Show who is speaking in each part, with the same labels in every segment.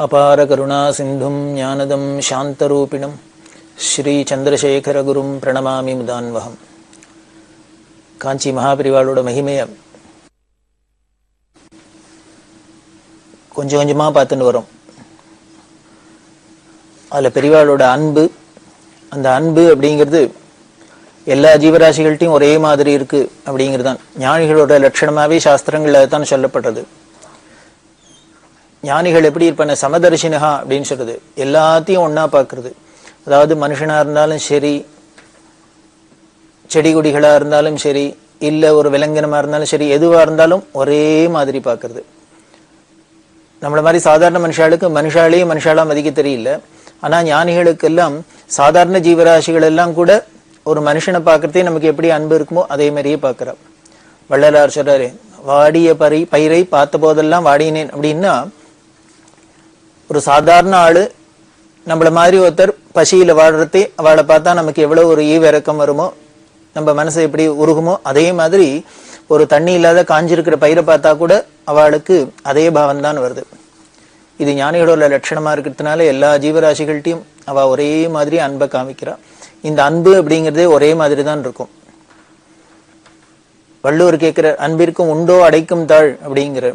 Speaker 1: அபார கருணா சிந்தும் ஞானதம் சாந்தரூபிணம் ஸ்ரீ சந்திரசேகரகுரும் பிரணமாமி முதான்வகம். காஞ்சி மகாபரிவாளோட மகிமையை கொஞ்சம் கொஞ்சமாக பார்த்துட்டு வரோம். அதில் பெரிவாளோட அன்பு, அந்த அன்பு அப்படிங்கிறது எல்லா ஜீவராசிகள்ட்டையும் ஒரே மாதிரி இருக்கு அப்படிங்கிறது தான் ஞானிகளோட லட்சணமாகவே சாஸ்திரங்கள்ல தான் சொல்லப்படுறது. ஞானிகள் எப்படி இருப்பான, சமதர்ஷினகா அப்படின்னு சொல்றது, எல்லாத்தையும் ஒன்னா பார்க்கறது. அதாவது மனுஷனா இருந்தாலும் சரி, செடி கொடிகளா இருந்தாலும் சரி, இல்ல ஒரு விலங்கினமா இருந்தாலும் சரி, எதுவா இருந்தாலும் ஒரே மாதிரி பார்க்கறது. நம்மள மாதிரி சாதாரண மனுஷாளுக்கு மனுஷாலையும் மனுஷாலா மதிக்க தெரியல. ஆனா ஞானிகளுக்கு எல்லாம் சாதாரண ஜீவராசிகள் எல்லாம் கூட ஒரு மனுஷனை பார்க்கறதே நமக்கு எப்படி அன்பு இருக்குமோ அதே மாதிரியே பார்க்கிறா. வள்ளலார் சொல்றாரு, வாடிய பயிரை பார்த்த போதெல்லாம் வாடினேன் அப்படின்னா, ஒரு சாதாரண ஆளு நம்மள மாதிரி ஒருத்தர் பசியில வாடுறதே அவளை பார்த்தா நமக்கு எவ்வளவு ஒரு ஈவிரக்கம் வருமோ, நம்ம மனசு எப்படி உருகுமோ, அதே மாதிரி ஒரு தண்ணி இல்லாத காஞ்சிருக்கிற பயிரை பார்த்தா கூட அவளுக்கு அதே பாவம் தான் வருது. இது ஞானிகளோட லட்சணமா இருக்கிறதுனால எல்லா ஜீவராசிகள்ட்டையும் அவ ஒரே மாதிரி அன்பை காமிக்கிறா. இந்த அன்பு அப்படிங்கிறதே ஒரே மாதிரி தான் இருக்கும். வள்ளுவர் கேட்கிற அன்பிற்கும் உண்டோ அடைக்கும் தாழ் அப்படிங்கிற,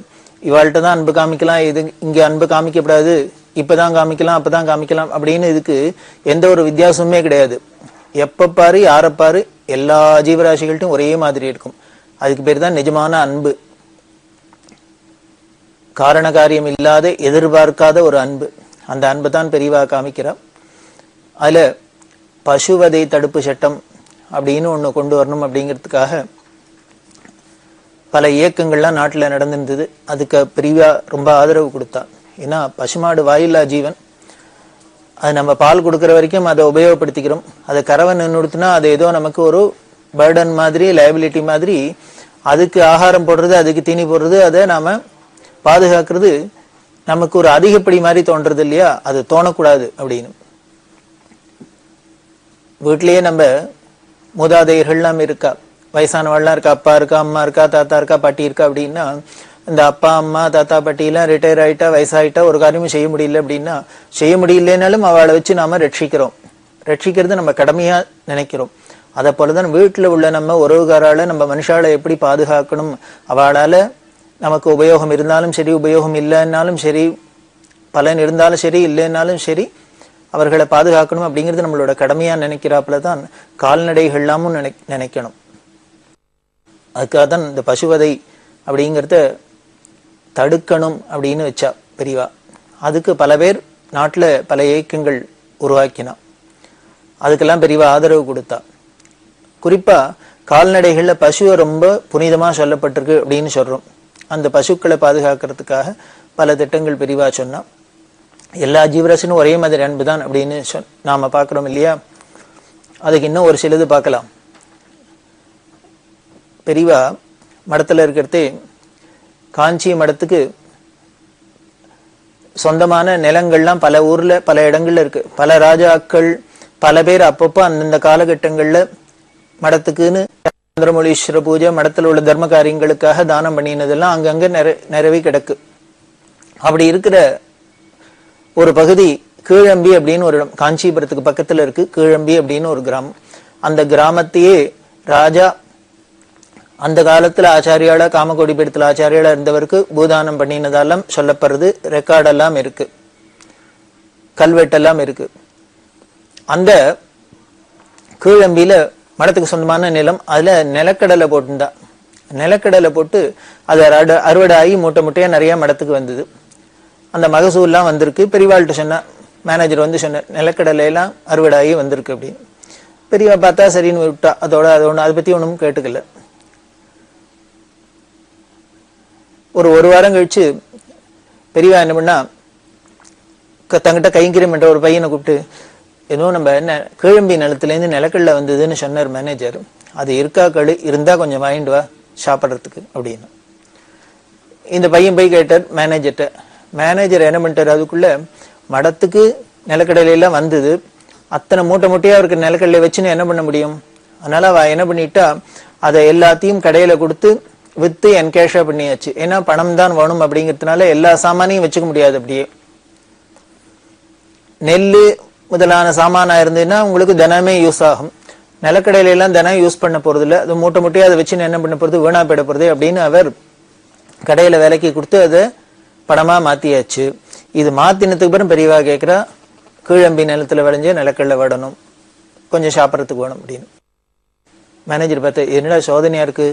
Speaker 1: இவாள்கிட்ட தான் அன்பு காமிக்கலாம், இது இங்க அன்பு காமிக்கப்படாது, இப்பதான் காமிக்கலாம் அப்பதான் காமிக்கலாம் அப்படின்னு இதுக்கு எந்த ஒரு வித்தியாசமுமே கிடையாது. எப்ப பாரு யாரப்பாரு எல்லா ஜீவராசிகள்ட்டும் ஒரே மாதிரி இருக்கும். அதுக்கு பேர் தான் நிஜமான அன்பு. காரண காரியம் இல்லாத எதிர்பார்க்காத ஒரு அன்பு. அந்த அன்பை தான் பெரியவா காமிக்கிறா. அதுல பசுவதை தடுப்பு சட்டம் அப்படின்னு ஒண்ணு கொண்டு வரணும் அப்படிங்கிறதுக்காக பல இயக்கங்கள்லாம் நாட்டுல நடந்திருந்தது. அதுக்கு பெரியவா ரொம்ப ஆதரவு கொடுத்தா. ஏன்னா பசுமாடு வாயில்லா ஜீவன், அது நம்ம பால் கொடுக்கற வரைக்கும் அதை உபயோகப்படுத்திக்கிறோம். அதை கறவை நின்றுடுத்துனா அது ஏதோ நமக்கு ஒரு பர்டன் மாதிரி, லைபிலிட்டி மாதிரி. அதுக்கு ஆகாரம் போடுறது, அதுக்கு தீனி போடுறது, அதை நாம பாதுகாக்கிறது நமக்கு ஒரு அதிகப்படி மாதிரி தோன்றது இல்லையா? அது தோணக்கூடாது அப்படின்னு வீட்டிலேயே நம்ம மூதாதையர்கள்லாம் இருக்கா, வயசானவாள்லாம் இருக்கா, அப்பா இருக்கா, அம்மா இருக்கா, தாத்தா இருக்கா, பாட்டி இருக்கா அப்படின்னா, இந்த அப்பா அம்மா தாத்தா பாட்டி எல்லாம் ரிட்டையர் ஆயிட்டா, வயசாயிட்டா, ஒரு காரியமும் செய்ய முடியல அப்படின்னா, செய்ய முடியலனாலும் அவளை வச்சு நாம ரட்சிக்கிறோம். ரட்சிக்கிறது நம்ம கடமையா நினைக்கிறோம். அதை போலதான் வீட்டுல உள்ள நம்ம உறவுகாரால நம்ம மனுஷால எப்படி பாதுகாக்கணும், அவளால நமக்கு உபயோகம் இருந்தாலும் சரி, உபயோகம் இல்லைன்னாலும் சரி, பலன் இருந்தாலும் சரி, இல்லைன்னாலும் சரி, அவர்களை பாதுகாக்கணும் அப்படிங்கிறது நம்மளோட கடமையா நினைக்கிறாப்புலதான் கால்நடைகள்லாமும் நினைக்கணும். அதுக்காக தான் இந்த பசுவதை அப்படிங்கிறத தடுக்கணும் அப்படின்னு வச்சா பெரியவா. அதுக்கு பல பேர் நாட்டுல பல இயக்கங்கள் உருவாக்கினா. அதுக்கெல்லாம் பெரியவா ஆதரவு கொடுத்தா. குறிப்பா கால்நடைகள்ல பசுவை ரொம்ப புனிதமா சொல்லப்பட்டிருக்கு அப்படின்னு சொல்றோம். அந்த பசுக்களை பாதுகாக்கிறதுக்காக பல திட்டங்கள் பெரியவா சொன்னா. எல்லா ஜீவராசினும் ஒரே மாதிரி அன்புதான் அப்படின்னு நாம பாக்குறோம் இல்லையா? அதுக்கு இன்னும் ஒரு சிலது பார்க்கலாம். பெரியவா மடத்துல இருக்கிறதே, காஞ்சி மடத்துக்கு சொந்தமான நிலங்கள்லாம் பல ஊர்ல பல இடங்கள்ல இருக்கு. பல ராஜாக்கள் பல பேர் அப்பப்போ அந்தந்த காலகட்டங்கள்ல மடத்துக்குன்னு சந்திரமௌலீஸ்வர பூஜை, மடத்துல உள்ள தர்ம காரியங்களுக்காக தானம் பண்ணினதெல்லாம் அங்கங்க நிறைவே கிடக்கு. அப்படி இருக்கிற ஒரு பகுதி கீழம்பி அப்படின்னு ஒரு இடம், காஞ்சிபுரத்துக்கு பக்கத்துல இருக்கு. கீழம்பி அப்படின்னு ஒரு கிராமம். அந்த கிராமத்தையே ராஜா அந்த காலத்துல ஆச்சாரியாளா, காமகோடி பீடத்துல ஆச்சாரியாளா இருந்தவருக்கு பூதானம் பண்ணினதெல்லாம் சொல்லப்படுறது. ரெக்கார்டெல்லாம் இருக்கு, கல்வெட்டெல்லாம் இருக்கு. அந்த கீழம்பியில மடத்துக்கு சொந்தமான நிலம், அதுல நிலக்கடலை போட்டுண்டா. நிலக்கடலை போட்டு அது அறுவடை ஆகி மூட்டை மூட்டையா நிறைய மடத்துக்கு வந்தது. அந்த மகசூல்லாம் வந்திருக்கு. பெரியவாள்கிட்ட சொன்ன மேனேஜர் வந்து சொன்ன, நிலக்கடலை எல்லாம் அறுவடை ஆகி வந்திருக்கு அப்படின்னு. பெரியவா பார்த்தா சரின்னு விட்டா. அதோட அதை பத்தி ஒன்றும் கேட்டுக்கல. ஒரு வாரம் கழிச்சு பெரியவா என்ன பண்ணா, தங்கிட்ட கைங்கிரம் என்ற ஒரு பையனை கூப்பிட்டு, ஏதோ நம்ம என்ன கீழம்பி நிலத்திலேருந்து நிலக்கடலை வந்ததுன்னு சொன்னார் மேனேஜர். அது இருக்கா இருந்தா கொஞ்சம் வாங்கிட்டு வா சாப்பிட்றதுக்கு அப்படின்னு. இந்த பையன் போய் கேட்டார் மேனேஜர்கிட்ட. மேனேஜர் என்ன பண்ணிட்டார், அதுக்குள்ள மடத்துக்கு நிலக்கடலை எல்லாம் வந்தது, அத்தனை மூட்டை மூட்டையா அவருக்கு நிலக்கடலை வச்சுன்னு என்ன பண்ண முடியும்? அதனால அவ என்ன பண்ணிட்டா, அதை எல்லாத்தையும் கடையில கொடுத்து வித்து என்கேஷா பண்ணியாச்சு. ஏன்னா பணம் தான் வேணும் அப்படிங்கிறதுனால எல்லா சாமானையும் வச்சுக்க முடியாது அப்படியே. நெல்லு முதலான சாமானா இருந்ததுன்னா உங்களுக்கு தினமே யூஸ் ஆகும். நிலக்கடையில எல்லாம் தினம் யூஸ் பண்ண போறது இல்லை, அது மூட்டை மூட்டையை அதை வச்சு என்ன பண்ண போறது, வீணா போயிட போறது அப்படின்னு அவர் கடையில விலைக்கு கொடுத்து அதை பணமா மாத்தியாச்சு. இது மாத்தினத்துக்கு பிறகு பெரியவா கேட்கிறா, கீழம்பி நிலத்துல விளைஞ்ச நிலக்கடலை விடணும், கொஞ்சம் சாப்பிட்றதுக்கு வேணும் அப்படின்னு. மேனேஜர் பார்த்து, என்னடா சோதனையா இருக்கு,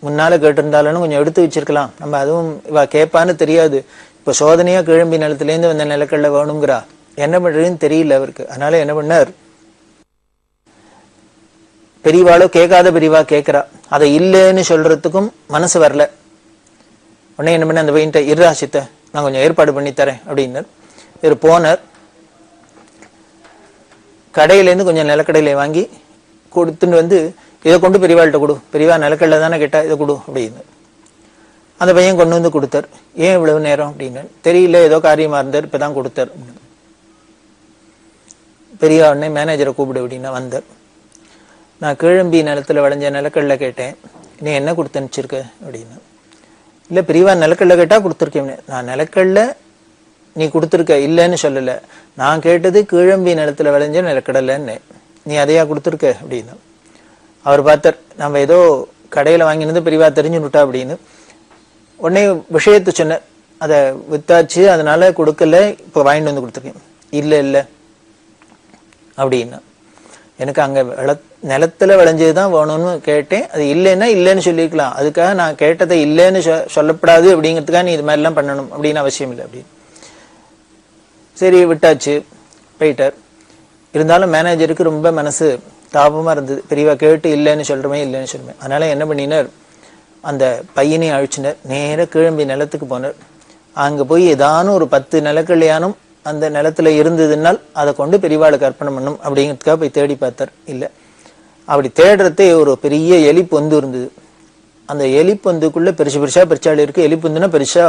Speaker 1: முன்னால கேட்டிருந்தாலும் கொஞ்சம் எடுத்து வச்சிருக்கலாம், நம்ம அதுவும் இவ கேட்பான்னு தெரியாது, இப்ப சோதனையா கிழம்பி நிலத்திலேருந்து வந்த நிலக்கடலை வேணுங்கிறா, என்ன பண்றதுன்னு தெரியல அவருக்கு. அதனால என்ன பண்ணார், பெரியவாளோ கேட்காத பெரியவா கேட்கிறா, அதை இல்லைன்னு சொல்றதுக்கும் மனசு வரல. உடனே என்ன பண்ண, அந்த பையன்ட்ட இராசித்த நான் கொஞ்சம் ஏற்பாடு பண்ணி தரேன் அப்படின்னார். இவர் போனார், கடையிலேருந்து கொஞ்சம் நிலக்கடையில வாங்கி கொடுத்துட்டு வந்து, இதை கொண்டு பெரியவாள்கிட்ட கொடு, பெரியவா நிலக்கடலை தானே கேட்டா, இதை கொடு அப்படின்னு. அந்த பையன் கொண்டு வந்து கொடுத்தார். ஏன் இவ்வளவு நேரம் அப்படின்னு, தெரியல ஏதோ காரியமா இருந்தார், இப்பதான் கொடுத்தார். பெரியவா உடனே மேனேஜரை கூப்பிடு அப்படின்னா வந்தார். நான் கிழம்பி நிலத்துல விளைஞ்ச நிலக்கடலை கேட்டேன், நீ என்ன கொடுத்து அனுப்பிச்சிருக்க அப்படின்னு. இல்ல பெரியவா நிலக்கடலை கேட்டா கொடுத்துருக்கேன். நான் நிலக்கடலை நீ கொடுத்துருக்க இல்லைன்னு சொல்லல, நான் கேட்டது கிழம்பி நிலத்துல விளைஞ்ச நிலக்கடலைன்னு, நீ அதையா கொடுத்துருக்க அப்படின்னு. அவர் பார்த்தார், நம்ம ஏதோ கடையில வாங்கினது பெரியவா தெரிஞ்சுட்டா அப்படின்னு. உடனே விஷயத்த சொன்ன, அதை வித்தாச்சு அதனால கொடுக்கல, இப்ப வாங்கிட்டு வந்து கொடுத்துருக்கேன். இல்ல இல்ல அப்படின்னா, எனக்கு அங்க நிலத்துல விளைஞ்சதுதான் வேணும்னு கேட்டேன், அது இல்லைன்னா இல்லைன்னு சொல்லிருக்கலாம், அதுக்காக நான் கேட்டதை இல்லைன்னு சொல்லப்படாது அப்படிங்கிறதுக்காக நீ இது மாதிரி எல்லாம் பண்ணணும் அப்படின்னு அவசியம் இல்லை அப்படின்னு. சரி விட்டாச்சு, போயிட்டார். இருந்தாலும் மேனேஜருக்கு ரொம்ப மனசு தாபமா இருந்தது, பெரியவா கேட்டு இல்லைன்னு சொல்றமே இல்லைன்னு சொல்லுமே. அதனால என்ன பண்ணினார், அந்த பையனையும் அழிச்சினார், நேர கிழம்பி நிலத்துக்கு போனார். அங்க போய் ஏதானும் ஒரு 10 நிலக்கல்யாணம் அந்த நிலத்துல இருந்ததுனால் அதை கொண்டு பெரியவாளுக்கு அர்ப்பணம் பண்ணும் அப்படிங்கிறதுக்காக போய் தேடி பார்த்தார். இல்ல, அப்படி தேடுறதே ஒரு பெரிய எலிப்பொந்து இருந்தது. அந்த எலிப்பொந்துக்குள்ள பெருசு பெருசா பெருச்சாள் இருக்கு, எலிப்பொந்துன்னா பெருசா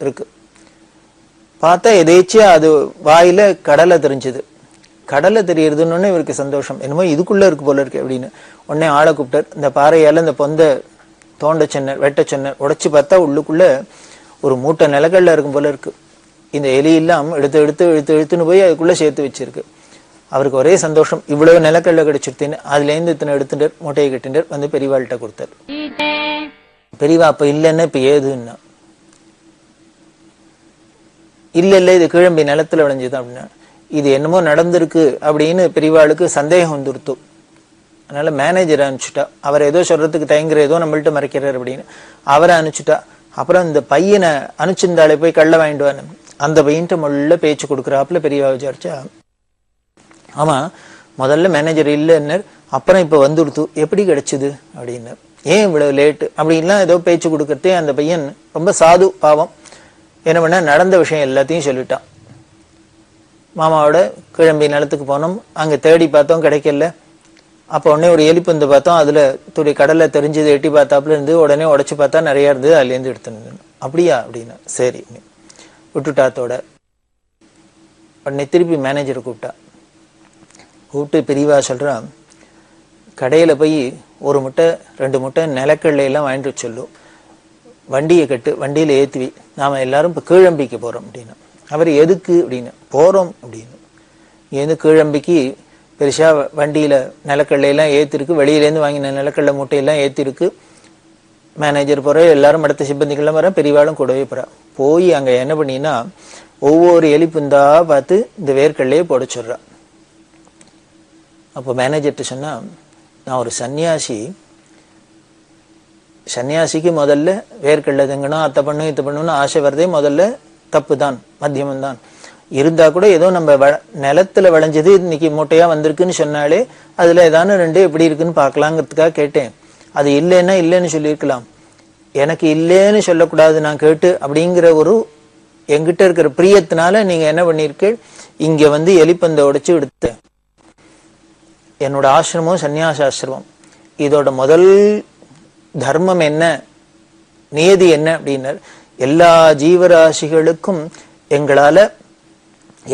Speaker 1: இருக்கு. பார்த்தா எதேச்சியா அது வாயில கடலை தெரிஞ்சது. கடலை தெரியறதுன்னு இவருக்கு சந்தோஷம், என்னமோ இதுக்குள்ள இருக்கு போல இருக்கு அப்படின்னு. உடனே ஆளை கூப்பிட்டார், இந்த பாறையால இந்த பொந்த தோண்ட சொன்னார், வெட்ட சொன்னார். உடைச்சு பார்த்தா உள்ளுக்குள்ள ஒரு மூட்டை நிலக்கடலை இருக்கும் போல இருக்கு. இந்த எலி எல்லாம் எடுத்துன்னு போய் அதுக்குள்ள சேர்த்து வச்சிருக்கு. அவருக்கு ஒரே சந்தோஷம், இவ்வளவு நிலக்கடலை கிடைச்சிருத்தேன்னு. அதுல இருந்து இத்தனை எடுத்துட்டார், மூட்டையை கட்டிட்டார், வந்து பெரியவாள்கிட்ட கொடுத்தார். பெரியவா அப்ப இல்லைன்னா இப்ப ஏதுன்னா, இல்ல இல்ல இது கிழம்பி நிலத்துல விளைஞ்சது அப்படின்னா, இது என்னமோ நடந்திருக்கு அப்படின்னு பெரியவாளுக்கு சந்தேகம் வந்துருத்து. அதனால மேனேஜரை அனுப்பிச்சுட்டா, அவர் ஏதோ சொல்றதுக்கு தயங்குற, ஏதோ நம்மள்ட்ட மறைக்கிறார் அப்படின்னு அவரை அனுப்பிச்சுட்டா. அப்புறம் இந்த பையனை அனுப்பிச்சிருந்தாலே போய் கள்ள வாங்கிடுவான்னு, அந்த பையன்ட்ட முள்ள பேச்சு கொடுக்குறாப்புல பெரியவா விசாரிச்சா, ஆமா முதல்ல மேனேஜர் இல்லைன்னு, அப்புறம் இப்ப வந்துடுத்து, எப்படி கிடைச்சது அப்படின்னு, ஏன் இவ்வளவு லேட்டு அப்படின்லாம் ஏதோ பேச்சு கொடுக்கறதே. அந்த பையன் ரொம்ப சாது பாவம், என்ன பண்ண நடந்த விஷயம் எல்லாத்தையும் சொல்லிட்டான். மாமாவோட கிழம்பி நிலத்துக்கு போனோம், அங்க தேடி பார்த்தோம் கிடைக்கல. அப்ப உடனே ஒரு எலிப்பந்து பார்த்தோம், அதுல துளி கடலை தெரிஞ்சது, எட்டி பார்த்தாப்புல இருந்து, உடனே உடைச்சு பார்த்தா நிறைய இருந்தது, அதுல இருந்து எடுத்து. அப்படியா அப்படின்னா, சரி விட்டுட்டாத்தோட. உடனே திருப்பி மேனேஜரை கூப்பிட்டு பெரியவா சொல்றான், கடையில போய் 1 முட்டை 2 முட்டை நிலக்கடலை எல்லாம் வாங்கிட்டு சொல்லும், வண்டியை கட்டு, வண்டியில ஏத்துவி, நாம எல்லாரும் இப்ப கீழம்பிக்கு போறோம் அப்படின்னு. அவர் எதுக்கு அப்படின்னு, போறோம் அப்படின்னு. இங்க கீழம்பிக்கு பெருசா வண்டியில நிலக்கடலை எல்லாம் ஏத்திருக்கு, வெளியில இருந்து வாங்கின நிலக்கடலை மூட்டையெல்லாம் ஏத்திருக்கு. மேனேஜர் போற, எல்லாரும் அடுத்த சிப்பந்திகள்லாம் வர, பெரியவாளும் கூடவே போறா. போய் அங்க என்ன பண்ணினா, ஒவ்வொரு எலிப்புந்தா பார்த்து இந்த வேர்க்கடலையே போட சொல்றா. அப்போ மேனேஜர்கிட்ட சொன்னா, நான் ஒரு சன்னியாசிக்கு முதல்ல வேர்க்கடலை தங்கணும், அத்தை பண்ணும் இத்த பண்ணணும்னு ஆசை வர்றதே முதல்ல தப்பு தான், மத்தியமம் தான். இருந்தா கூட ஏதோ நம்ம நிலத்துல விளைஞ்சது இன்னைக்கு மூட்டையா வந்திருக்குன்னு சொன்னாலே அதுல ஏதானு 2 எப்படி இருக்குன்னு பாக்கலாங்கிறதுக்காக கேட்டேன். அது இல்லைன்னா இல்லைன்னு சொல்லியிருக்கலாம், எனக்கு இல்லைன்னு சொல்லக்கூடாது நான் கேட்டு அப்படிங்கிற ஒரு என்கிட்ட இருக்கிற பிரியத்தினால நீங்க என்ன பண்ணிருக்கு, இங்க வந்து எலிப்பந்தை உடைச்சு எடுத்த. என்னோட ஆசிரமம் சன்னியாசாசிரமம், இதோட முதல் தர்மம் என்ன, நியதி என்ன அப்படின்னா, எல்லா ஜீவராசிகளுக்கும் எங்களால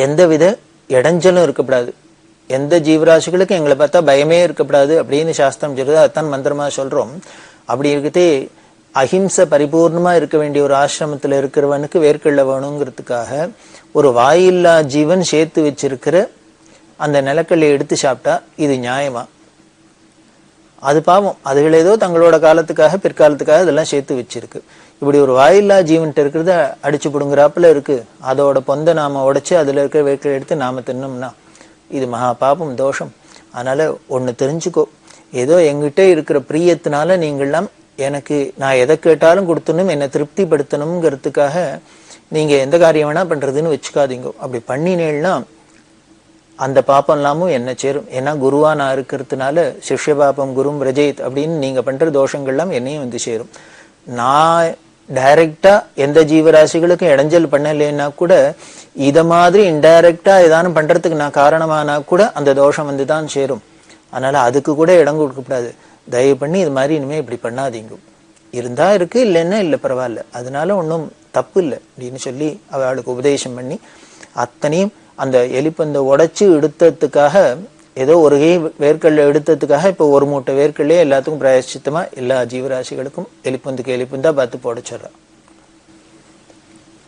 Speaker 1: எந்தவித இடைஞ்சலும் இருக்கக்கூடாது, எந்த ஜீவராசிகளுக்கும் எங்களை பார்த்தா பயமே இருக்கக்கூடாது அப்படின்னு சாஸ்திரம் சொல்றது. அதான் மந்திரமா சொல்றோம். அப்படி இருக்கதே அஹிம்சை பரிபூர்ணமா இருக்க வேண்டிய ஒரு ஆசிரமத்துல இருக்கிறவனுக்கு வேர்க்கடலை வேணுங்கிறதுக்காக ஒரு வாயில்லா ஜீவன் சேர்த்து வச்சிருக்கிற அந்த நிலக்கல்லை எடுத்து சாப்பிட்டா இது நியாயமா? அது பாவம். அதுகள் ஏதோ தங்களோட காலத்துக்காக பிற்காலத்துக்காக இதெல்லாம் சேர்த்து வச்சிருக்கு. இப்படி ஒரு வாயில்லா ஜீவன்ட்டு இருக்கிறத அடிச்சு பிடுங்குறாப்புல இருக்கு. அதோட பொந்த நாம உடைச்சு அதுல இருக்கிற வேர்க்கடலை எடுத்து நாம தின்னோம்னா இது மகா பாபம், தோஷம். அதனால ஒண்ணு தெரிஞ்சுக்கோ, ஏதோ எங்கிட்ட இருக்கிற பிரியத்தினால நீங்கள்லாம் எனக்கு நான் எதை கேட்டாலும் கொடுத்தணும், என்னை திருப்திப்படுத்தணுங்கிறதுக்காக நீங்க எந்த காரியம் வேணா பண்றதுன்னு வச்சுக்காதீங்க. அப்படி பண்ணினேன்னா அந்த பாப்பம் எல்லாமும் என்ன சேரும். ஏன்னா குருவா நான் இருக்கிறதுனால சிஷ்ய பாப்பம் குரும் ரஜயித் அப்படின்னு நீங்க பண்ற தோஷங்கள்லாம் என்னையும் வந்து சேரும். நான் டைரக்டா எந்த ஜீவராசிகளுக்கும் இடைஞ்சல் பண்ணலைன்னா கூட இத மாதிரி இன்டைரக்டா ஏதானும் பண்றதுக்கு நான் காரணமானா கூட அந்த தோஷம் வந்து தான் சேரும். அதனால அதுக்கு கூட இடம் கொடுக்கக்கூடாது. தயவு பண்ணி இது மாதிரி இனிமே இப்படி பண்ணாதீங்க. இருந்தா இருக்கு, இல்லைன்னா இல்லை, பரவாயில்ல, அதனால ஒன்றும் தப்பு இல்லை அப்படின்னு சொல்லி அவளுக்கு உபதேசம் பண்ணி அத்தனையும் அந்த எலிப்பந்தை உடைச்சு எடுத்ததுக்காக ஏதோ ஒரு வேர்க்கல்ல எடுத்ததுக்காக இப்போ ஒரு மூட்டை வேர்க்கல்லையே எல்லாத்துக்கும் பிராயச்சித்தமா எல்லா ஜீவராசிகளுக்கும் எலிப்பந்துக்கு எலிப்பந்தா பார்த்து போடச்சிடறா.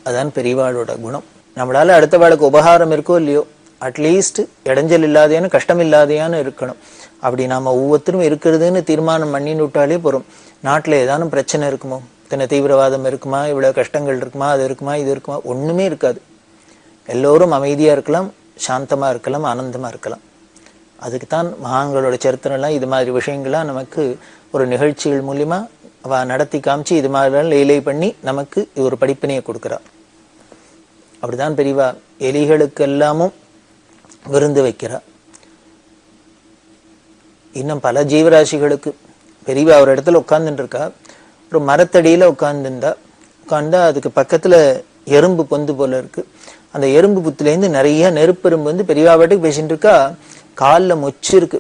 Speaker 1: அதான் பெரியவாளோட குணம். நம்மளால அடுத்த வாளுக்கு உபகாரம் இருக்கோ இல்லையோ, அட்லீஸ்ட் இடைஞ்சல் இல்லாதையானு கஷ்டம் இல்லாதையானு இருக்கணும். அப்படி நாம ஒவ்வொருத்தரும் இருக்கிறதுன்னு தீர்மானம் பண்ணின்னு விட்டாலே போறோம். நாட்டுல ஏதானும் பிரச்சனை இருக்குமோ, இத்தனை தீவிரவாதம் இருக்குமா, இவ்வளவு கஷ்டங்கள் இருக்குமா, அது இருக்குமா, இது இருக்குமா, ஒண்ணுமே இருக்காது. எல்லோரும் அமைதியா இருக்கலாம், சாந்தமா இருக்கலாம், ஆனந்தமா இருக்கலாம். அதுக்குத்தான் மகான்களோட சரித்திரம்லாம் இது மாதிரி விஷயங்கள்லாம் நமக்கு ஒரு நிகழ்ச்சிகள் மூலியமா அவ நடத்தி காமிச்சு இது மாதிரிலாம் லீலை பண்ணி நமக்கு ஒரு படிப்பினையை கொடுக்குறா. அப்படிதான் பெரியவா எலிகளுக்கு எல்லாமும் விருந்து வைக்கிறா. இன்னும் பல ஜீவராசிகளுக்கு பெரியவா ஒரு இடத்துல உட்கார்ந்துட்டு இருக்கா. ஒரு மரத்தடியில உட்கார்ந்தா அதுக்கு பக்கத்துல எறும்பு பொந்து போல இருக்கு. அந்த எறும்பு புத்துலேருந்து நிறைய நெருப்பெரும்பு வந்து பெரியவா பாட்டுக்கு பேசிட்டு இருக்கா. காலில் மொச்சு இருக்கு.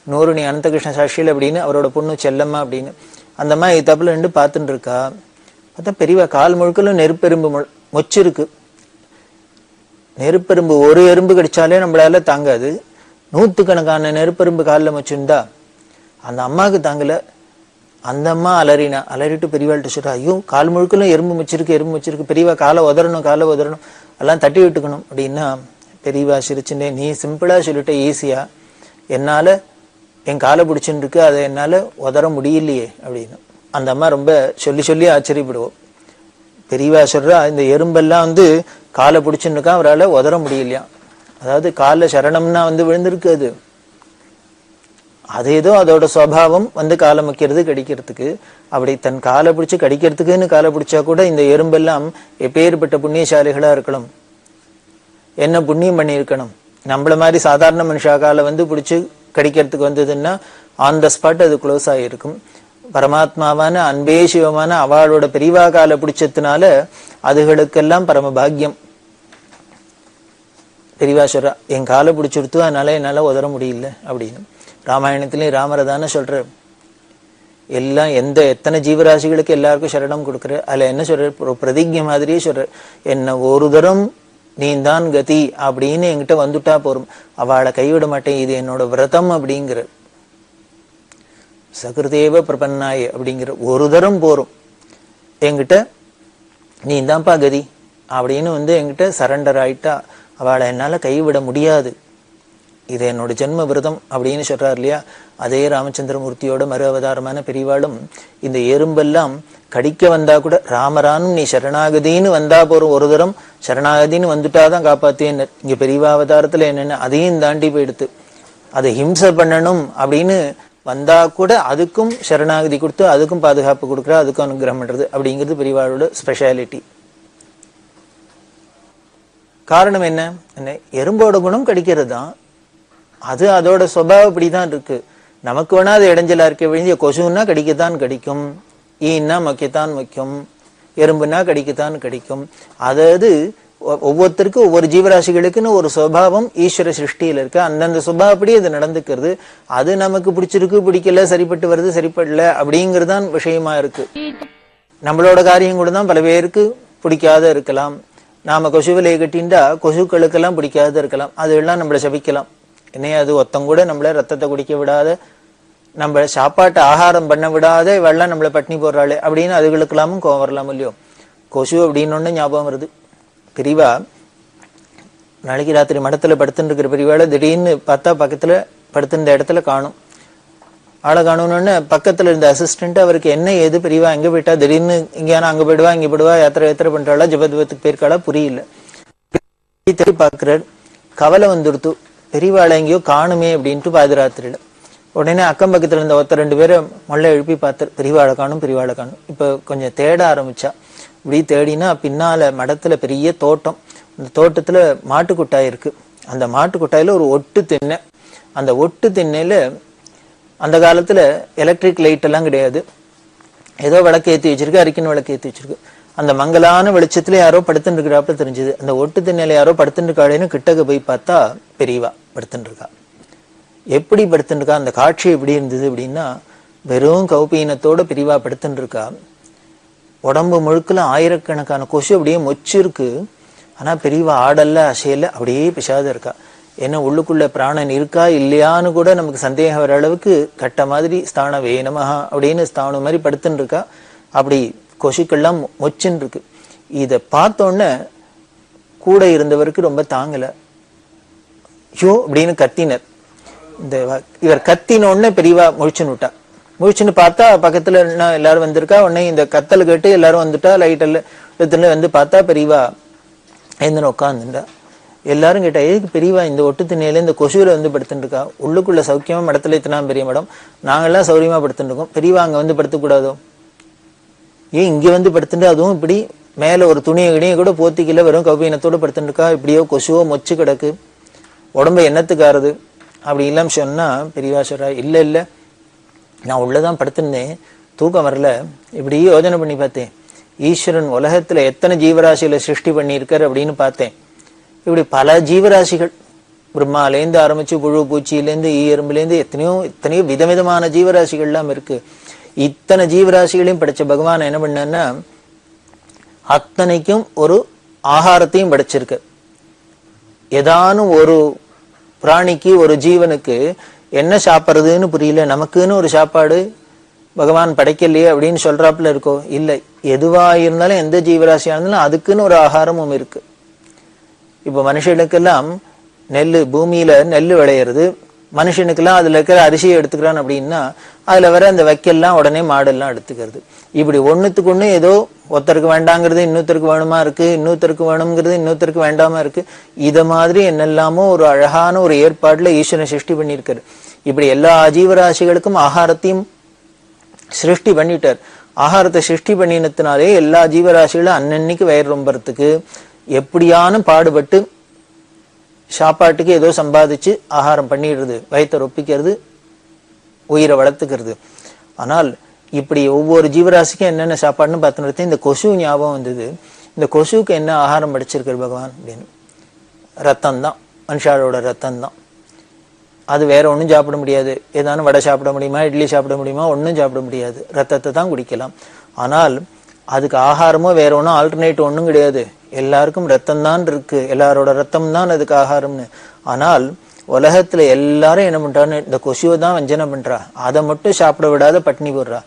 Speaker 1: நூறுணி அனந்தகிருஷ்ண சாட்சியில் அப்படின்னு அவரோட பொண்ணு செல்லம்மா அப்படின்னு அந்த மாதிரி தப்புல நின்று பார்த்துட்டு இருக்கா. பார்த்தா பெரியவா கால் முழுக்கலும் நெருப்பெரும்பு மொச்சு இருக்கு. நெருப்பெரும்பு ஒரு எறும்பு கடிச்சாலே நம்மளால தாங்காது. நூற்றுக்கணக்கான நெருப்பெரும்பு காலில் மொச்சுருந்தா அந்த அம்மாவுக்கு தாங்கல. அந்த அம்மா அலறிட்டு பெரியவாள்கிட்ட சொல்றா, ஐயோ கால் முழுக்கலும் எறும்பு வச்சிருக்கு, பெரியவா காலை உதறணும் எல்லாம் தட்டி விட்டுக்கணும் அப்படின்னா பெரியவா சிரிச்சுட்டே, நீ சிம்பிளா சொல்லிட்ட, ஈஸியா, என்னால என் காலை பிடிச்சுட்டு இருக்கு, அதை என்னால உதற முடியலையே அப்படின்னு. அந்த அம்மா ரொம்ப சொல்லி ஆச்சரியப்படுவோம். பெரியவா சொல்றா, இந்த எறும்பெல்லாம் வந்து காலை பிடிச்சுன்னு இருக்கா, அவரால் உதற முடியலையா. அதாவது காலை சரணம்னா வந்து விழுந்திருக்கு. அது ஏதோ அதோட சுவாவம் வந்து காலை முக்கிறது கடிக்கிறதுக்கு. அப்படி தன் காலை பிடிச்சு கடிக்கிறதுக்குன்னு காலை பிடிச்சா கூட இந்த எறும்பெல்லாம் எப்பேற்பட்ட புண்ணியசாலிகளா இருக்கணும், என்ன புண்ணியம் பண்ணி இருக்கணும். நம்மள மாதிரி சாதாரண மனுஷா காலை வந்து பிடிச்சு கடிக்கிறதுக்கு வந்ததுன்னா ஆன் த ஸ்பாட் அது க்ளோஸ் ஆகிருக்கும். பரமாத்மாவான அன்பே சிவமான அவளோட பெரியவா காலை பிடிச்சதுனால அதுகளுக்கெல்லாம் பரம பாக்கியம். பெரியவா சொல்றா, என் காலை பிடிச்சிருத்து, அதனால என்னால உதற முடியல அப்படின்னு. ராமாயணத்திலேயும் ராமரதான சொல்ற, எல்லாம் எத்தனை ஜீவராசிகளுக்கு எல்லாருக்கும் சரணம் கொடுக்குற. அதுல என்ன சொல்ற, ஒரு பிரதிஜை மாதிரியே சொல்ற, என்ன ஒரு தரம் நீ தான் கதி அப்படின்னு என்கிட்ட வந்துட்டா போறோம், அவளை கைவிட மாட்டேன், இது என்னோட விரதம் அப்படிங்கிற. சகிருதேவ பிரபன்னாய அப்படிங்கிற ஒரு தரம் போறோம் என்கிட்ட, நீ தான்ப்பா கதி அப்படின்னு வந்து என்கிட்ட சரண்டர் ஆயிட்டா அவளை என்னால கைவிட முடியாது, இது என்னோட ஜென்ம விரதம் அப்படின்னு சொல்றாரு இல்லையா. அதே ராமச்சந்திரமூர்த்தியோட மறு அவதாரமான பெரியவாளும் இந்த எறும்பெல்லாம் கடிக்க வந்தா கூட ராமரானும் நீ சரணாகதின்னு வந்தா போறோம், ஒரு தரம் சரணாகதின்னு வந்துட்டாதான் காப்பாத்தேன்னு. இங்க பெரியவா அவதாரத்துல என்னென்ன அதையும் தாண்டி போயிடுத்து. அதை ஹிம்சை பண்ணணும் அப்படின்னு வந்தா கூட அதுக்கும் சரணாகதி கொடுத்து அதுக்கும் பாதுகாப்பு கொடுக்குறா, அதுக்கும் அனுகிரகம் பண்றது அப்படிங்கிறது பெரியவாளோட ஸ்பெஷாலிட்டி. காரணம் என்ன, எறும்போட குணம் கடிக்கிறது தான். அது அதோட சுபாவம் இப்படிதான் இருக்கு. நமக்கு வேணா அது இடைஞ்சலா இருக்க வேண்டிய, கொசுன்னா கடிக்கத்தான் கடிக்கும், ஈன்னா மொக்கத்தான் மொக்கும், எறும்புனா கடிக்கத்தான் கடிக்கும். அதாவது ஒவ்வொருத்தருக்கும் ஒவ்வொரு ஜீவராசிகளுக்குன்னு ஒரு சுபாவம் ஈஸ்வர சிருஷ்டியில இருக்கு. அந்தந்த சுபாவப்படி அது நடந்துக்கிறது. அது நமக்கு பிடிச்சிருக்கு, பிடிக்கல, சரிப்பட்டு வருது, சரிப்படல அப்படிங்கிறதான் விஷயமா இருக்கு. நம்மளோட காரியம் கூட தான் பல பேருக்கு பிடிக்காத இருக்கலாம். நாம கொசு விலையை கட்டின்டா கொசுக்களுக்கெல்லாம் பிடிக்காத இருக்கலாம், அதெல்லாம் நம்மளை சபிக்கலாம். என்னைய அது ஒத்தம் கூட நம்மள ரத்தத்தை குடிக்க விடாத நம்ம சாப்பாட்டை ஆகாரம் பண்ண விடாத இவெல்லாம் நம்மளை பட்டினி போடுறாளே அப்படின்னு அதுகளுக்கெல்லாமும் கோவம் வரலாம் இல்லையோ. கொசு அப்படின்னு ஒண்ணு ஞாபகம் வருது. பெரியவா நாளைக்கு ராத்திரி மடத்துல படுத்துட்டு இருக்கிற பெரியவாளை திடீர்னு பார்த்தா பக்கத்துல படுத்துருந்த இடத்துல காணும். ஆளை காணணும்னு பக்கத்துல இருந்த அசிஸ்டன்ட் அவருக்கு என்ன ஏது பெரியவா எங்க போயிட்டா, திடீர்னு இங்கேனா அங்க போயிடுவா இங்க போயிடுவா, யாத்திரை பண்றாளா, ஜபத்துக்கு போயிருக்காளா புரியல. பாக்குறாரு, கவலை வந்துடுத்து, பெரியவாளை எங்கேயோ காணுமே அப்படின்ட்டு பாதுராத்திரியில. உடனே அக்கம் பக்கத்துல இருந்த ஒருத்தர் 2 பேரும் மொள்ள எழுப்பி பார்த்தார், பெரியவாளை காணும் பெரியவாளை காணும். இப்ப கொஞ்சம் தேட ஆரம்பிச்சா. இப்படி தேடினா பின்னால மடத்துல பெரிய தோட்டம், அந்த தோட்டத்துல மாட்டுக்குட்டாய் இருக்கு. அந்த மாட்டுக்குட்டாயில ஒரு ஒட்டு திண்ணை. அந்த ஒட்டு திண்ணையில அந்த காலத்துல எலக்ட்ரிக் லைட் எல்லாம் கிடையாது, ஏதோ விளக்கு ஏற்றி வச்சிருக்கு, அரிக்கன் விளக்கு ஏற்றி வச்சிருக்கு. அந்த மங்கலான வெளிச்சத்துல யாரோ படுத்துட்டு இருக்கிறாப்புல தெரிஞ்சது. அந்த ஒட்டு திண்ணையில யாரோ படுத்துட்டு இருக்காளேன்னு கிட்டக்க போய் பார்த்தா பெரியவா படுத்துட்டு இருக்கா. எப்படி படுத்துட்டு இருக்கா, அந்த காட்சி எப்படி இருந்தது அப்படின்னா, வெறும் கௌபீனத்தோட பெரியவா படுத்துட்டு இருக்கா. உடம்பு முழுக்கல ஆயிரக்கணக்கான கொசு அப்படியே மொச்சு இருக்கு. ஆனா பெரியவா ஆடல்ல அசையல, அப்படியே பிசாத இருக்கா. ஏன்னா உள்ளுக்குள்ள பிராணன் இருக்கா இல்லையான்னு கூட நமக்கு சந்தேகம் வர அளவுக்கு கட்ட மாதிரி ஸ்தான வேணமஹா அப்படின்னு ஸ்தானம் மாதிரி படுத்துன்னு இருக்கா. அப்படி கொசுக்கெல்லாம் மொச்சுன்னு இருக்கு. இத பார்த்தோன்னே கூட இருந்தவருக்கு ரொம்ப தாங்கல. யோ அப்படின்னு கத்தினர். இந்த இவர் கத்தினோடனே பெரியவா முழிச்சுன்னு விட்டா. முழிச்சுன்னு பார்த்தா பக்கத்துல எல்லாரும் வந்திருக்கா. உடனே இந்த கத்தல் கேட்டு எல்லாரும் வந்துட்டா. லைட் எல்லாம் வந்து பார்த்தா பெரியவா எந்தன உட்காந்துட்டா. எல்லாரும் கேட்டா, எதுக்கு பெரியவா இந்த ஒட்டு திண்ணையில இந்த கொசுவில வந்து படுத்துட்டு இருக்கா? உள்ளுக்குள்ள சௌக்கியமா மடத்துல இத்தனா பெரிய மடம், நாங்கெல்லாம் சௌரியமா படுத்துட்டு இருக்கோம், பெரியவா அங்க வந்து படுத்துக்க கூடாதோ? ஏன் இங்க வந்து படுத்துட்டு, அதுவும் இப்படி மேல ஒரு துணியை இடையே கூட போத்திக்கல, வெறும் கௌபீனத்தோட படுத்துட்டு இருக்கா. இப்படியோ கொசுவோ மொச்சு கிடக்கு, உடம்பு என்னத்துக்காருது அப்படி இல்லாம சொன்னா பெரியவா சொல்றா, இல்ல இல்ல நான் உள்ளதான் படுத்திருந்தேன், தூக்கம் வரல. இப்படி யோஜனை பண்ணி பார்த்தேன், ஈஸ்வரன் உலகத்துல எத்தனை ஜீவராசிகளை சிருஷ்டி பண்ணியிருக்காரு அப்படின்னு பார்த்தேன். இப்படி பல ஜீவராசிகள், பிரம்மாலேருந்து ஆரம்பிச்சு புழு பூச்சியிலேருந்து ஈயரும்புலேருந்து எத்தனையோ விதவிதமான ஜீவராசிகள் எல்லாம் இருக்கு. இத்தனை ஜீவராசிகளையும் படைச்ச பகவான் என்ன பண்ணா, அத்தனைக்கும் ஒரு ஆகாரத்தையும் படைச்சிருக்கு. ஏதானும் ஒரு பிராணிக்கு ஒரு ஜீவனுக்கு என்ன சாப்பிட்றதுன்னு புரியல, நமக்குன்னு ஒரு சாப்பாடு பகவான் படைக்கலையே அப்படின்னு சொல்றாப்புல இருக்கோ? இல்லை, எதுவா இருந்தாலும் எந்த ஜீவராசியா இருந்தாலும் அதுக்குன்னு ஒரு ஆகாரமும் இருக்கு. இப்ப மனுஷனுக்கெல்லாம் நெல்லு, பூமியில நெல்லு விளையிறது, மனுஷனுக்கெல்லாம் அதுல இருக்கிற அரிசியை எடுத்துக்கிறான் அப்படின்னா அதுல வர அந்த வைக்கெல்லாம் உடனே மாடெல்லாம் எடுத்துக்கிறது. இப்படி ஒண்ணுத்துக்கு ஒண்ணு ஏதோ ஒருத்தருக்கு வேண்டாங்கிறது இன்னொருத்தருக்கு வேணுமா இருக்கு, இன்னொருத்தருக்கு வேணுங்கிறது இன்னொருத்தருக்கு வேண்டாமா இருக்கு. இத மாதிரி என்னெல்லாமோ ஒரு அழகான ஒரு ஏற்பாடுல ஈஸ்வரன் சிருஷ்டி பண்ணியிருக்காரு. இப்படி எல்லா ஜீவராசிகளுக்கும் ஆகாரத்தையும் சிருஷ்டி பண்ணிட்டார். ஆகாரத்தை சிருஷ்டி பண்ணினத்தினாலே எல்லா ஜீவராசிகளும் அன்னன்னைக்கு வயிறு ரொம்பறதுக்கு எப்படியான பாடுபட்டு சாப்பாட்டுக்கு ஏதோ சம்பாதிச்சு ஆகாரம் பண்ணிடுறது, வயிற்றை ரொப்பிக்கிறது, உயிரை வளர்த்துக்கிறது. ஆனால் இப்படி ஒவ்வொரு ஜீவராசிக்கும் என்னென்ன சாப்பாடுன்னு பார்த்து இந்த கொசு ஞாபகம் வந்தது. இந்த கொசுக்கு என்ன ஆகாரம் படிச்சிருக்காரு பகவான் அப்படின்னு, ரத்தம் தான், மனுஷாலோட ரத்தம் தான். அது வேற ஒன்றும் சாப்பிட முடியாது. ஏதானும் வடை சாப்பிட முடியுமா, இட்லி சாப்பிட முடியுமா? ஒன்றும் சாப்பிட முடியாது. ரத்தத்தை தான் குடிக்கலாம். ஆனால் அதுக்கு ஆகாரமோ வேற ஒன்றும் ஆல்டர்னேட் ஒன்றும் கிடையாது. எல்லாருக்கும் ரத்தம் தான் இருக்கு, எல்லாரோட ரத்தம் தான் அதுக்கு ஆகாரம்னு. ஆனால் உலகத்துல எல்லாரும் என்ன பண்றான்னு, இந்த கொசுவை தான் வஞ்சனை பண்றா, அதை மட்டும் சாப்பிட விடாத பட்டினி போடுறா.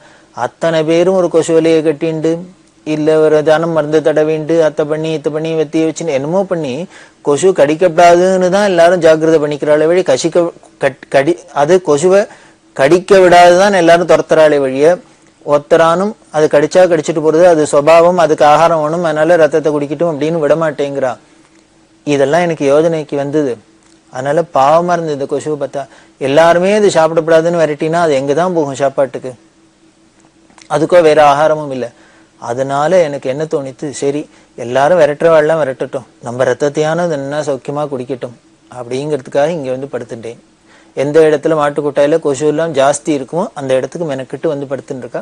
Speaker 1: அத்தனை பேரும் ஒரு கொசு வலையை கட்டிண்டு இல்ல ஒரு தானம் மருந்து தடவிண்டு அத்தை பண்ணி இத்த பண்ணி வெத்திய வச்சுன்னு என்னமோ பண்ணி கொசு கடிக்கப்படாதுன்னு தான் எல்லாரும் ஜாக்கிரதை பண்ணிக்கிறாளே வழி, அது கொசுவை கடிக்க விடாதுதான் எல்லாரும் துரத்துறாளே வழிய ஒத்தரானும் அது கடிச்சா கடிச்சிட்டு போறது, அது சுபாவம், அதுக்கு ஆகாரம் வேணும், அதனால ரத்தத்தை குடிக்கட்டும் அப்படின்னு விடமாட்டேங்கிறா. இதெல்லாம் எனக்கு யோஜனைக்கு வந்தது. அதனால பாவமா இருந்தது இந்த கொசுவை பார்த்தா. எல்லாருமே இது சாப்பிடப்படாதுன்னு விரட்டினா அது எங்கதான் போகும் சாப்பாட்டுக்கு? அதுக்கோ வேற ஆகாரமும் இல்லை. அதனால எனக்கு என்ன தோணித்து, சரி எல்லாரும் விரட்டுறவாள்லாம் விரட்டட்டும், நம்ம ரத்தத்தையானது என்ன சௌக்கியமா குடிக்கட்டும் அப்படிங்கிறதுக்காக இங்க வந்து படுத்துட்டேன். எந்த இடத்துல மாட்டுக்கொட்டாயில கொசு எல்லாம் ஜாஸ்தி இருக்குமோ அந்த இடத்துக்கு மெனக்கிட்டு வந்து படுத்துட்டு இருக்கா.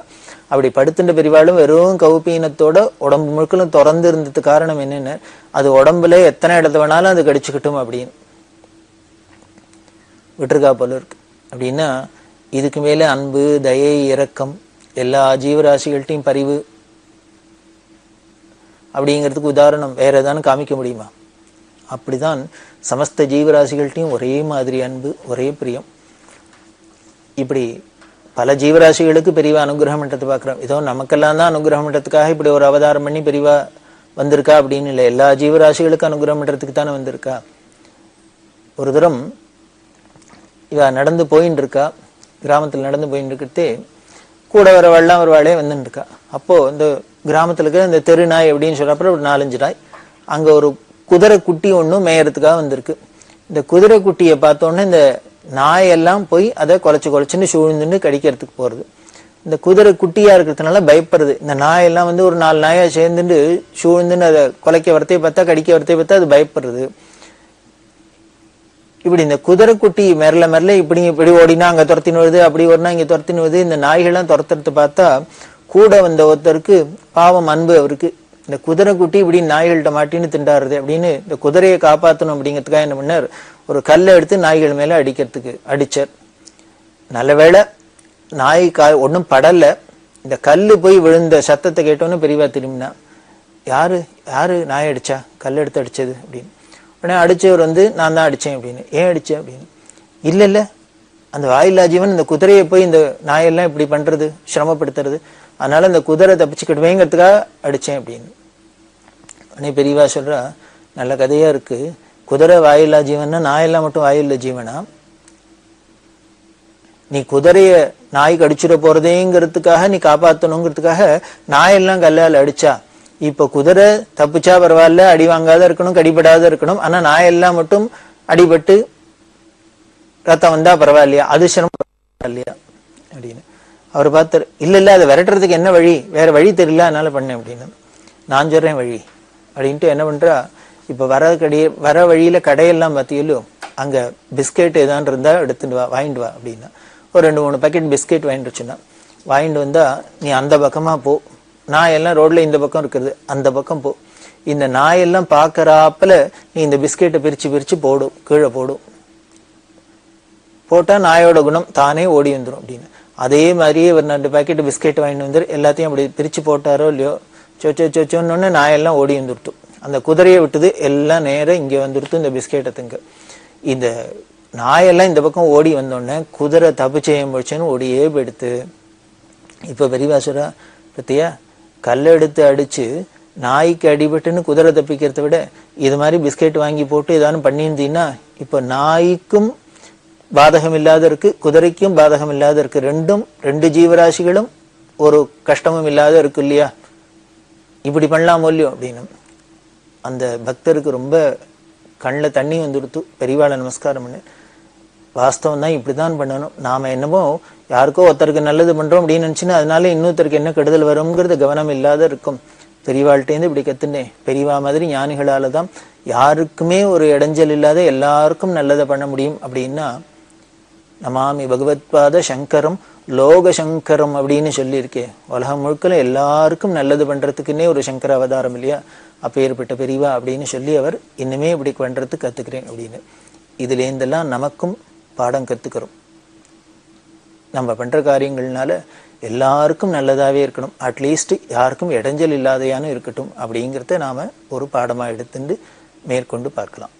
Speaker 1: அப்படி படுத்துட்ட பெரியவாளும் வெறும் கவுப்பீனத்தோட உடம்பு முழுக்களும் திறந்து இருந்தது காரணம் என்னன்னு, அது உடம்புல எத்தனை இடத்த வேணாலும் அது கடிச்சுக்கிட்டும் அப்படின்னு விட்டுருக்கா போல இருக்கு. அப்படின்னா இதுக்கு மேல அன்பு, தயை, இரக்கம், எல்லா ஜீவராசிகள்கிட்டையும் பரிவு அப்படிங்கிறதுக்கு உதாரணம் வேற ஏதானு காமிக்க முடியுமா? அப்படிதான் சமஸ்த ஜீவராசிகள்கிட்டையும் ஒரே மாதிரி அன்பு, ஒரே பிரியம். இப்படி பல ஜீவராசிகளுக்கு பெரியவா அனுகிரகம் பண்றது பார்க்கிறோம். இதோ நமக்கெல்லாம் தான் அனுகிரகம் பண்றதுக்காக இப்படி ஒரு அவதாரம் பண்ணி பெரியவா வந்திருக்கா அப்படின்னு இல்லை. எல்லா ஜீவராசிகளுக்கும் அனுகிரகம் பண்றதுக்கு தானே வந்திருக்கா. ஒரு தரம் இவ நடந்து போயின்னு இருக்கா, கிராமத்தில் நடந்து போயின்னு இருக்கிறதே கூட வரவாள்லாம் வருவாளே வந்துட்டு இருக்கா. அப்போ இந்த கிராமத்துல இருக்கிற இந்த தெரு நாய் அப்படின்னு சொல்றப்ப ஒரு 4-5 நாய் அங்க ஒரு குதிரை குட்டி ஒன்றும் மேயறதுக்காக வந்திருக்கு. இந்த குதிரை குட்டியை பார்த்தோன்னே இந்த நாயெல்லாம் போய் அதை குலைச்சுன்னு சூழ்ந்துன்னு கடிக்கிறதுக்கு போறது. இந்த குதிரை குட்டியா இருக்கிறதுனால பயப்படுறது. இந்த நாயெல்லாம் ஒரு 4 நாயா சேர்ந்துட்டு சூழ்ந்துன்னு அதை குலைக்க வரத்தையே பார்த்தா கடிக்க வரத்தையே பார்த்தா அது பயப்படுறது. இப்படி இந்த குதிரை குட்டி மெரல இப்படி ஓடினா அங்க துரத்தின்னு வருது, அப்படி ஓடினா இங்க துரத்தின்னு வருது. இந்த நாய்கள்லாம் துரத்துறது பார்த்தா கூட வந்த ஒருத்தருக்கு பாவம் அன்பு அவருக்கு. இந்த குதிரை குட்டி இப்படி நாய்கள்கிட்ட மாட்டின்னு திண்டாடுறது அப்படின்னு இந்த குதிரையை காப்பாற்றணும் அப்படிங்கிறதுக்காக என்ன பண்ணார், ஒரு கல்லை எடுத்து நாய்கள் மேல அடிச்சார். நல்ல வேளை நாய் ஒன்றும் படல. இந்த கல்லு போய் விழுந்த சத்தத்தை கேட்டோன்னு பெரியவா திரும்பினா, யாரு நாய் அடிச்சா, கல் எடுத்து அடிச்சது அப்படின்னு. உடனே அடிச்சவர் நான் தான் அடிச்சேன் அப்படின்னு. ஏன் அடிச்சேன் அப்படின்னு. இல்ல அந்த வாயில்லா ஜீவன் இந்த குதிரையை போய் இந்த நாயெல்லாம் இப்படி பண்றது, சிரமப்படுத்துறது, அதனால இந்த குதிரை தப்பிச்சுக்கிடுவேங்கிறதுக்காக அடிச்சேன் அப்படின்னு. உடனே பெரியவா சொல்றா, நல்ல கதையா இருக்கு. குதிரை வாயில்லா ஜீவன்னா நாயெல்லாம் மட்டும் வாயில்லா ஜீவனா? நீ குதிரைய நாய் கடிச்சுட போறதேங்கிறதுக்காக நீ காப்பாத்தணுங்கிறதுக்காக நாயெல்லாம் கல்லால் அடிச்சா, இப்ப குதிரை தப்பிச்சா பரவாயில்ல, அடி வாங்காத இருக்கணும், கடிபடாத இருக்கணும், ஆனா நாயெல்லாம் மட்டும் அடிபட்டு ரத்தம் வந்தா பரவாயில்லையா, அது சிரமம் இல்லையா அப்படின்னு அவர் பார்த்தாரு. இல்ல அதை விரட்டுறதுக்கு என்ன வழி, வேற வழி தெரியல, அதனால பண்ணேன் அப்படின்னு. நான் சொல்றேன் வழி அப்படின்ட்டு என்ன பண்றா, இப்ப வர வழியில கடையெல்லாம் பார்த்தியலோ, அங்க பிஸ்கெட் ஏதான் இருந்தா எடுத்துட்டு வாங்கிட்டு வா அப்படின்னா. ஒரு 2-3 பாக்கெட் பிஸ்கெட் வாங்கிட்டு வச்சுன்னா, வாங்கிட்டு வந்தா நீ அந்த பக்கமா போ, நாயெல்லாம் ரோட்ல இந்த பக்கம் இருக்கிறது, அந்த பக்கம் போ, இந்த நாயெல்லாம் பாக்குறாப்புல நீ இந்த பிஸ்கெட்டை பிரிச்சு போடும், கீழே போட்டா நாயோட குணம் தானே ஓடி வந்துடும் அப்படின்னு. அதே மாதிரியே ஒரு 2 பாக்கெட் பிஸ்கெட் வாங்கிட்டு வந்து எல்லாத்தையும் அப்படி பிரிச்சு போட்டாரோ இல்லையோ, சொச்சோன்னு நாயெல்லாம் ஓடி வந்துடுத்து. அந்த குதிரையை விட்டுது, எல்லாம் நேரம் இங்க வந்துடுத்து இந்த பிஸ்கெட்டை திங்க. இந்த நாயெல்லாம் இந்த பக்கம் ஓடி வந்தோடனே குதிரை தப்பிச்சேயம் போச்சுன்னு ஓடியே போயிடுத்து. இப்ப பெரியவாசுரா பத்தியா, கல்லை எடுத்து அடிச்சு நாய்க்கு அடிபட்டுன்னு குதிரை தப்பிக்கிறத விட இது மாதிரி பிஸ்கெட் வாங்கி போட்டு ஏதாவது பண்ணியிருந்தீங்கன்னா இப்ப நாய்க்கும் பாதகம் இல்லாத இருக்கு, குதிரைக்கும் பாதகம் இல்லாத இருக்கு, 2 ஜீவராசிகளும் ஒரு கஷ்டமும் இல்லாத இருக்கு இல்லையா, இப்படி பண்ணலாமோ இல்லையோ அப்படின்னு. அந்த பக்தருக்கு ரொம்ப கண்ணில் தண்ணி வந்துடுத்து. பெரியவாளை நமஸ்காரம் பண்ணு, வாஸ்தவம் தான், இப்படிதான் பண்ணணும். நாம என்னமோ யாருக்கோ ஒருத்தருக்கு நல்லது பண்றோம் அப்படின்னு நினைச்சுன்னா அதனால இன்னொருத்தருக்கு என்ன கெடுதல் வரும்ங்கிறது கவனம் இல்லாத இருக்கும். பெரியவாள்கிட்டேருந்து இப்படி கத்துனேன். பெரியவா மாதிரி ஞானிகளால தான் யாருக்குமே ஒரு இடைஞ்சல் இல்லாத எல்லாருக்கும் நல்லதை பண்ண முடியும். அப்படின்னா நமாமி பகவத்பாத சங்கரம் லோக சங்கரம் அப்படின்னு சொல்லியிருக்கேன். உலகம் முழுக்கல எல்லாருக்கும் நல்லது பண்றதுக்குன்னே ஒரு சங்கர அவதாரம் இல்லையா, அப்பேற்பட்ட பெரியவா அப்படின்னு சொல்லி அவர் இன்னுமே இப்படி பண்றதுக்கு கத்துக்கிறேன் அப்படின்னு. இதுலேருந்தெல்லாம் நமக்கும் பாடம் கத்துக்கிறோம். நம்ம பண்ற காரியங்கள்னால எல்லாருக்கும் நல்லதாவே இருக்கணும், அட்லீஸ்ட் யாருக்கும் இடைஞ்சல் இல்லாதையானு இருக்கட்டும் அப்படிங்கிறத நாம ஒரு பாடமா எடுத்துட்டு மேற்கொண்டு பார்க்கலாம்.